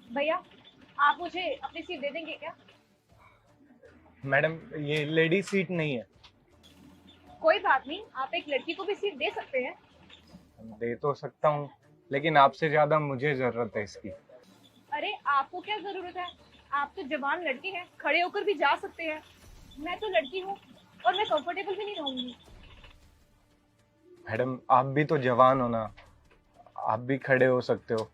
भैया, आप मुझे अपनी सीट दे देंगे क्या? मैडम, ये लेडी सीट नहीं है। कोई बात नहीं, आप एक लड़की को भी सीट दे सकते हैं। दे तो सकता हूँ, लेकिन आपसे ज्यादा मुझे जरूरत है इसकी। अरे आपको क्या जरूरत है? आप तो जवान लड़के हैं, खड़े होकर भी जा सकते हैं। मैं तो लड़की हूँ और मैं कंफर्टेबल भी नहीं रहूंगी। मैडम, आप भी तो जवान हो ना, आप भी खड़े हो सकते हो।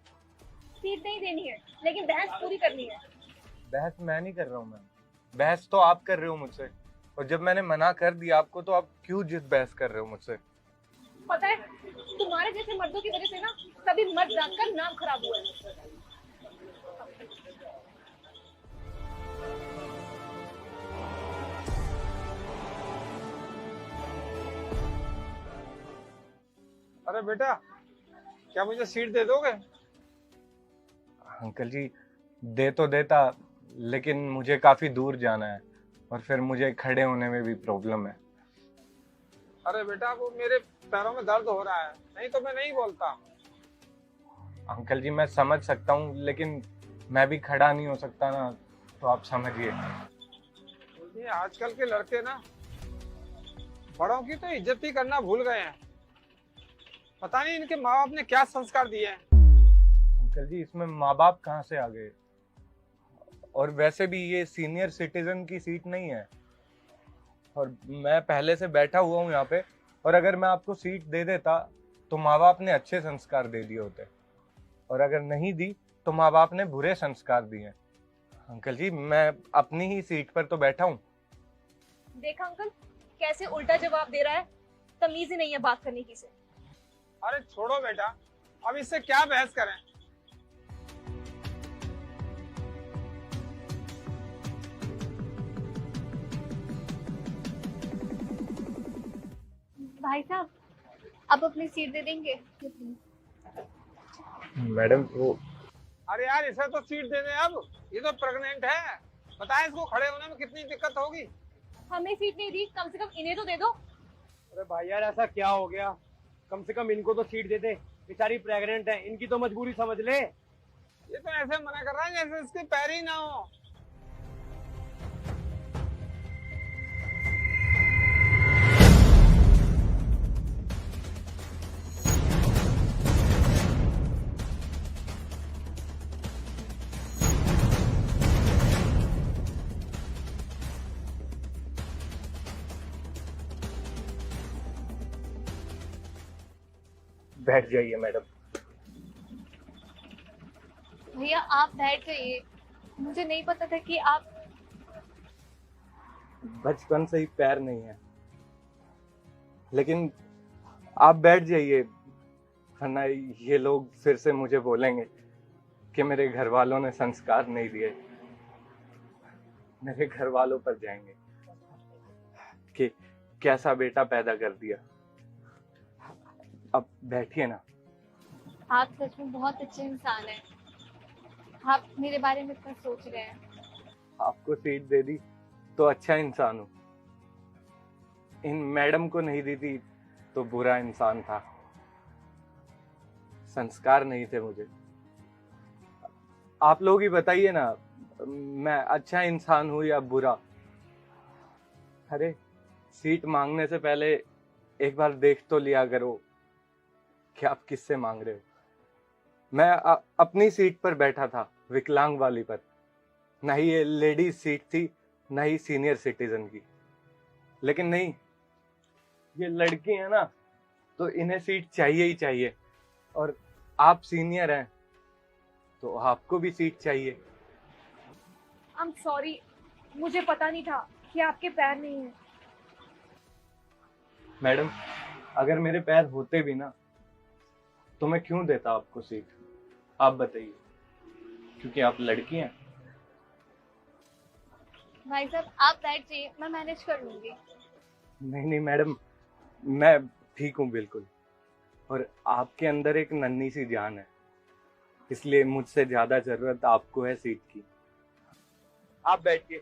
सीट नहीं देनी है, लेकिन बहस पूरी करनी है। बहस मैं नहीं कर रहा हूँ मैम, बहस तो आप कर रहे हो मुझसे। और जब मैंने मना कर दिया आपको, तो आप क्यों जिद बहस कर रहे हो मुझसे? पता है, तुम्हारे जैसे मर्दों की वजह से ना सभी मर्द जात का नाम खराब हुआ है। अरे बेटा, क्या मुझे सीट दे दोगे? अंकल जी, दे तो देता, लेकिन मुझे काफी दूर जाना है और फिर मुझे खड़े होने में भी प्रॉब्लम है। अरे बेटा, वो मेरे पैरों में दर्द हो रहा है, नहीं तो मैं नहीं बोलता। अंकल जी, मैं समझ सकता हूँ, लेकिन मैं भी खड़ा नहीं हो सकता ना, तो आप समझिए। ये आजकल के लड़के ना बड़ों की तो इज्जत ही करना भूल गए हैं। पता नहीं इनके माँ बाप ने क्या संस्कार दिए हैं। अंकल जी, इसमें माँ बाप कहाँ से आ गए? और वैसे भी ये सीनियर सिटीजन की सीट नहीं है, और मैं पहले से बैठा हुआ हूँ यहाँ पे। और अगर मैं आपको सीट दे देता, तो माँ बाप ने अच्छे संस्कार दे दिए होते, और अगर नहीं दी तो माँ बाप ने बुरे संस्कार दिए। अंकल जी, मैं अपनी ही सीट पर तो बैठा हूँ। देखा अंकल, कैसे उल्टा जवाब दे रहा है। तमीज ही नहीं है बात करने की से। अरे छोड़ो बेटा, अब इससे क्या बहस करें। भाई साहब, आप अपनी सीट दे देंगे? मैडम, वो अरे यार, इसे तो सीट दे दे अब। ये तो प्रेग्नेंट है। बताए इसको खड़े होने में कितनी दिक्कत होगी। हमें सीट नहीं दी, कम से कम इन्हें तो दे दो। अरे भाई यार, ऐसा क्या हो गया? कम से कम इनको तो सीट दे दे। बेचारी प्रेग्नेंट है, इनकी तो मजबूरी समझ ले। ये तो ऐसे मना कर रहा है जैसे इसके पैर ही ना हो। बैठ जाइए मैडम। भैया आप बैठ जाइए, मुझे नहीं पता था कि आप। बचपन से ही पैर नहीं है, लेकिन आप बैठ जाइए, वरना ये लोग फिर से मुझे बोलेंगे कि मेरे घर वालों ने संस्कार नहीं दिए। मेरे घर वालों पर जाएंगे कि कैसा बेटा पैदा कर दिया। अब बैठिए ना। आप सच में बहुत अच्छे इंसान हैं। आप मेरे बारे में इतना सोच रहे हैं। आपको सीट दे दी तो अच्छा इंसान हूँ, इन मैडम को नहीं दी थी तो बुरा इंसान था। संस्कार नहीं थे मुझे। आप लोग ही बताइए ना, मैं अच्छा इंसान हूँ या बुरा? अरे, सीट मांगने से पहले एक बार देख तो लिया करो कि आप किससे मांग रहे हो। मैं अपनी सीट पर बैठा था, विकलांग वाली पर। ना ही ये लेडीज सीट थी, ना ही सीनियर सिटीजन की। लेकिन नहीं, ये लड़की है ना, तो इन्हें सीट चाहिए ही चाहिए। और आप सीनियर हैं, तो आपको भी सीट चाहिए। आई एम सॉरी, मुझे पता नहीं था कि आपके पैर नहीं हैं। मैडम, अगर मेरे पैर होते भी ना, तो मैं क्यों देता आपको सीट? आप बताइए, क्योंकि आप लड़की हैं? भाई साहब आप बैठ जाइए, मैं मैनेज कर लूंगी। नहीं नहीं मैडम, मैं ठीक हूँ बिल्कुल। और आपके अंदर एक नन्ही सी जान है, इसलिए मुझसे ज्यादा जरूरत आपको है सीट की। आप बैठिए।